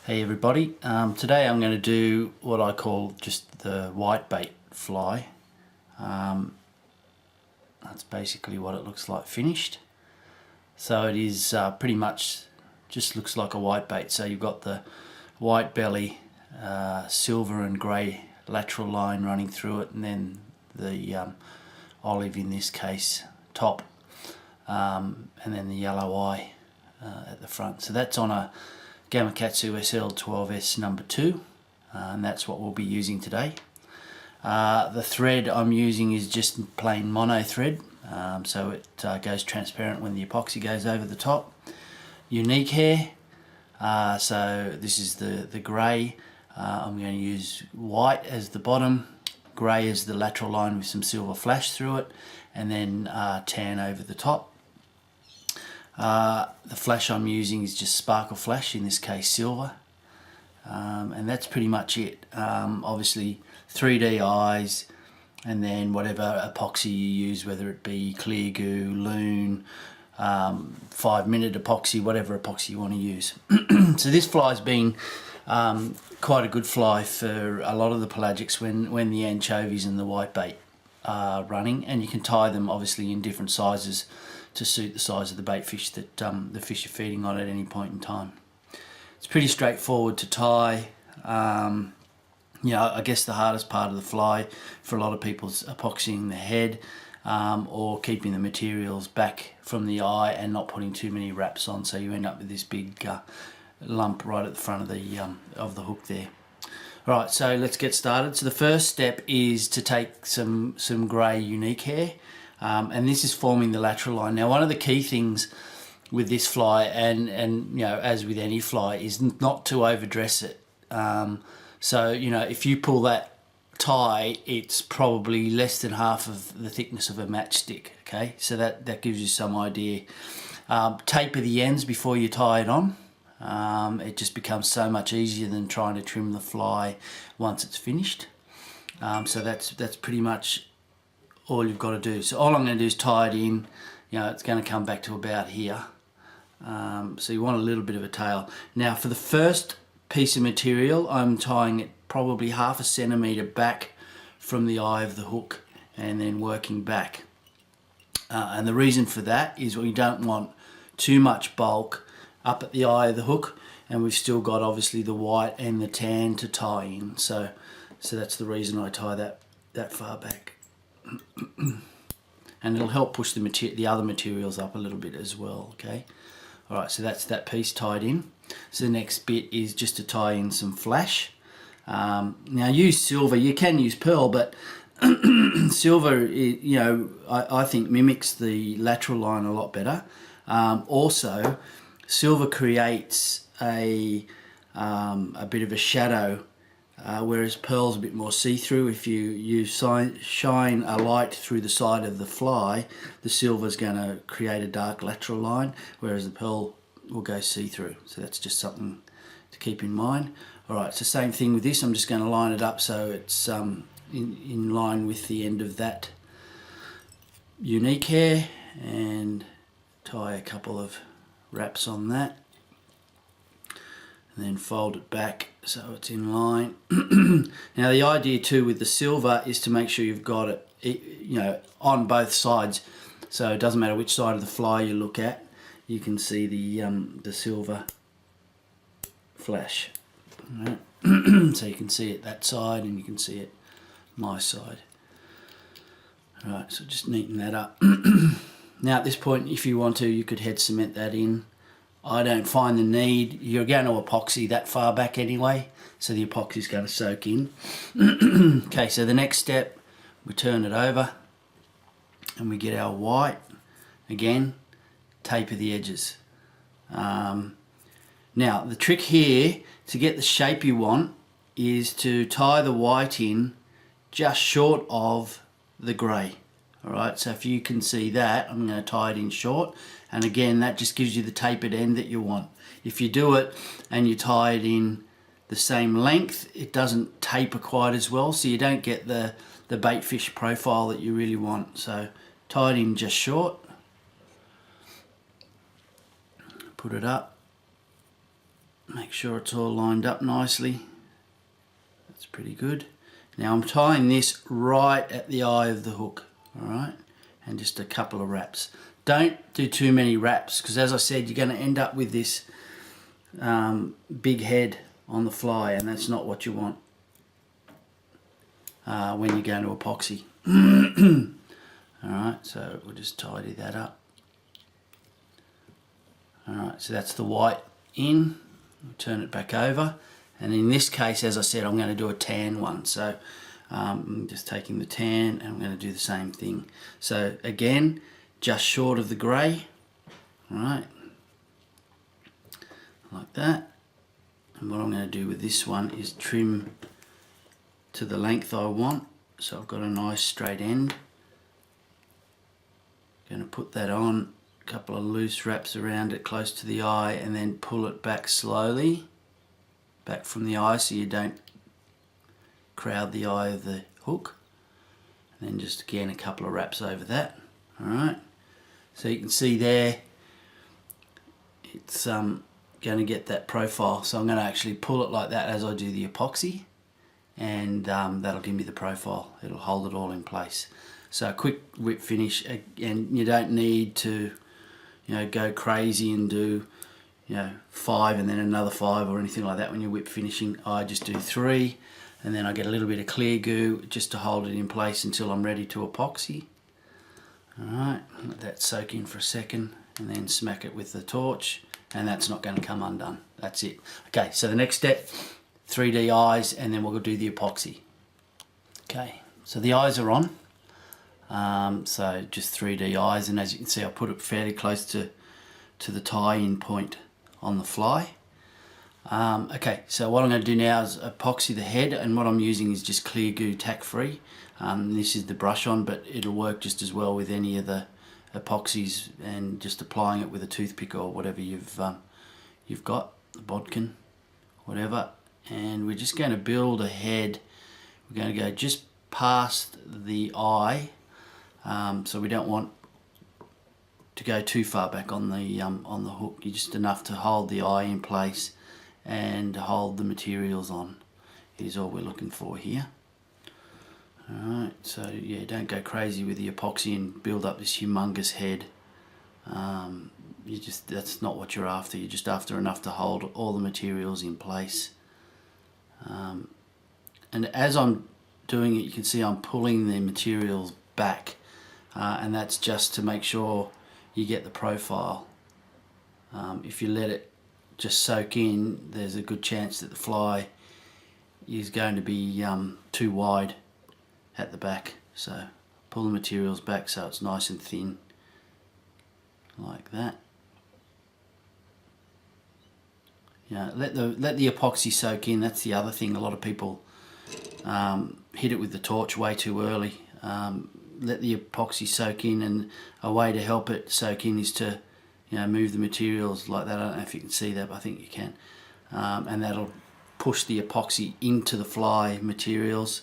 Hey everybody, today I'm going to do what I call just the white bait fly. That's basically what it looks like finished. So it is pretty much just looks like a white bait. So you've got the white belly, silver and grey lateral line running through it, and then the olive in this case top, and then the yellow eye at the front. So that's on a Gamakatsu SL12S number 2, and that's what we'll be using today. The thread I'm using is just plain mono thread, so it goes transparent when the epoxy goes over the top. Unique hair, so this is the grey. I'm going to use white as the bottom, grey as the lateral line with some silver flash through it, and then tan over the top. The flash I'm using is just sparkle flash, in this case silver, and that's pretty much it. Obviously 3D eyes, and then whatever epoxy you use, whether it be clear goo, Loon, 5-minute epoxy, whatever epoxy you want to use. So this fly's been quite a good fly for a lot of the pelagics when the anchovies and the whitebait are running, and you can tie them obviously in different sizes to suit the size of the bait fish that the fish are feeding on at any point in time. It's pretty straightforward to tie. I guess the hardest part of the fly for a lot of people is epoxying the head, or keeping the materials back from the eye and not putting too many wraps on, so you end up with this big lump right at the front of the hook there. Alright, so let's get started. So the first step is to take some grey unique hair, and this is forming the lateral line. Now, one of the key things with this fly, and as with any fly, is not to overdress it. So if you pull that tie, it's probably less than half of the thickness of a matchstick. Okay, so that gives you some idea. Taper the ends before you tie it on. It just becomes so much easier than trying to trim the fly once it's finished. So that's pretty much all you've got to do. So all I'm going to do is tie it in. It's going to come back to about here. So you want a little bit of a tail. Now for the first piece of material, I'm tying it probably 1/2 centimetre back from the eye of the hook and then working back. And the reason for that is we don't want too much bulk up at the eye of the hook, and we've still got obviously the white and the tan to tie in. So that's the reason I tie that far back. And it'll help push the other materials up a little bit as well. Okay. Alright, so that's that piece tied in. So the next bit is just to tie in some flash. Now use silver. You can use pearl, but silver, I think mimics the lateral line a lot better. Also, silver creates a bit of a shadow, whereas pearl's a bit more see-through. If you shine a light through the side of the fly, the silver's going to create a dark lateral line, whereas the pearl will go see-through. So that's just something to keep in mind. Alright, so same thing with this. I'm just going to line it up so it's in line with the end of that unique hair, and tie a couple of wraps on that, and then fold it back so it's in line. Now the idea too with the silver is to make sure you've got it on both sides, so it doesn't matter which side of the fly you look at, you can see the silver flash. Right. So you can see it that side and you can see it my side. Alright, so just neaten that up. Now at this point, if you want to, you could head cement that in. I don't find the need. You're going to epoxy that far back anyway, so the epoxy is going to soak in. Okay, so the next step, we turn it over and we get our white. Again, taper the edges. Now the trick here to get the shape you want is to tie the white in just short of the grey. Alright, so if you can see that, I'm going to tie it in short, and again that just gives you the tapered end that you want. If you do it and you tie it in the same length, it doesn't taper quite as well, so you don't get the bait fish profile that you really want. So tie it in just short, put it up, Make sure it's all lined up nicely. That's pretty good. Now I'm tying this right at the eye of the hook, alright? And just a couple of wraps. Don't do too many wraps, because as I said, you're going to end up with this big head on the fly, and that's not what you want when you're going to epoxy. Alright, so we'll just tidy that up. Alright, so that's the white in. We'll turn it back over, and in this case, as I said, I'm going to do a tan one. So I'm just taking the tan and I'm going to do the same thing. So again, just short of the grey, alright, like that. And what I'm going to do with this one is trim to the length I want, so I've got a nice straight end. Going to put that on, a couple of loose wraps around it close to the eye, and then pull it back slowly, back from the eye, so you don't crowd the eye of the hook. And then just again a couple of wraps over that. Alright, so you can see there it's going to get that profile, so I'm going to actually pull it like that as I do the epoxy, and that'll give me the profile. It'll hold it all in place. So a quick whip finish, and you don't need to, you know, go crazy and do, you know, 5 and then another 5 or anything like that when you're whip finishing. I just do 3, and then I get a little bit of clear goo just to hold it in place until I'm ready to epoxy. Alright, let that soak in for a second, and then smack it with the torch, and that's not going to come undone. That's it. Okay, so the next step, 3D eyes, and then we'll do the epoxy. Okay, so the eyes are on. So just 3D eyes, and as you can see, I put it fairly close to the tie-in point on the fly. Okay, so what I'm going to do now is epoxy the head, and what I'm using is just clear goo, tack free. This is the brush on, but it'll work just as well with any of the epoxies, and just applying it with a toothpick or whatever you've got, the bodkin, whatever. And we're just going to build a head. We're going to go just past the eye. So we don't want to go too far back on the hook. You're just enough to hold the eye in place and hold the materials on. Is all we're looking for here. Alright, so yeah, don't go crazy with the epoxy and build up this humongous head. That's not what you're after. You're just after enough to hold all the materials in place. And as I'm doing it, you can see I'm pulling the materials back, and that's just to make sure you get the profile. If you let it just soak in, there's a good chance that the fly is going to be too wide at the back. So pull the materials back so it's nice and thin, like that. Yeah, let the epoxy soak in. That's the other thing. A lot of people hit it with the torch way too early. Let the epoxy soak in, and a way to help it soak in is to, you know, move the materials like that. I don't know if you can see that, but I think you can. And that'll push the epoxy into the fly materials,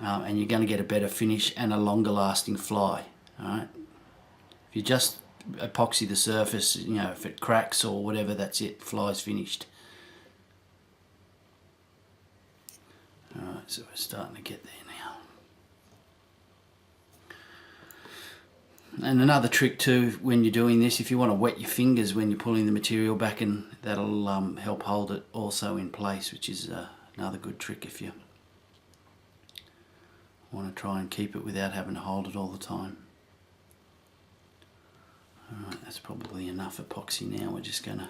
and you're going to get a better finish and a longer lasting fly. Alright, if you just epoxy the surface, you know, if it cracks or whatever, that's it, fly's finished. Alright, so we're starting to get there now. And another trick too, when you're doing this, if you want to wet your fingers when you're pulling the material back, and that'll help hold it also in place, which is another good trick if you want to try and keep it without having to hold it all the time. Alright, that's probably enough epoxy now. We're just going to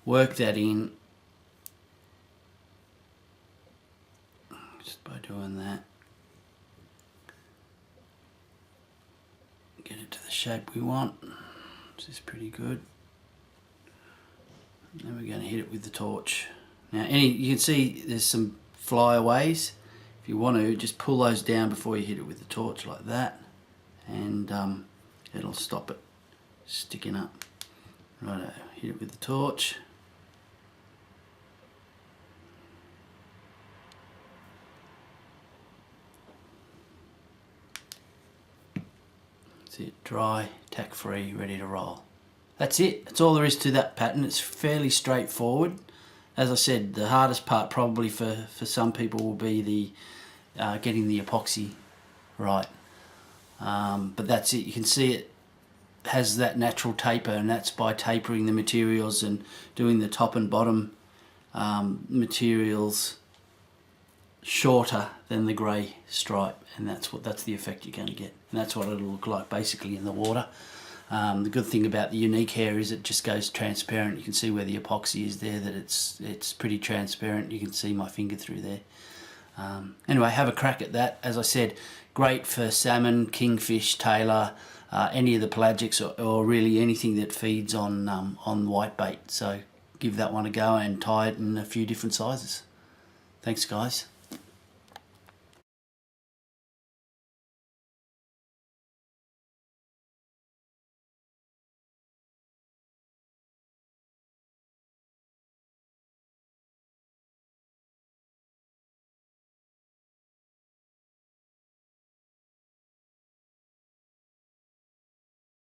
work that in just by doing that. Get it to the shape we want. This is pretty good. Then we're going to hit it with the torch. Now you can see there's some flyaways. If you want to, just pull those down before you hit it with the torch like that, and it'll stop it sticking up. Righto, hit it with the torch. That's it, dry, tack free, ready to roll. That's it, that's all there is to that pattern. It's fairly straightforward. as I said, the hardest part probably for some people will be the getting the epoxy right. But that's it. You can see it has that natural taper, and that's by tapering the materials and doing the top and bottom materials shorter than the grey stripe, and that's the effect you're going to get, and that's what it'll look like basically in the water. The good thing about the Unique Hair is it just goes transparent. You can see where the epoxy is there, that it's pretty transparent. You can see my finger through there. Anyway, have a crack at that. As I said, great for salmon, kingfish, tailor, any of the pelagics, or really anything that feeds on whitebait. So give that one a go and tie it in a few different sizes. Thanks, guys.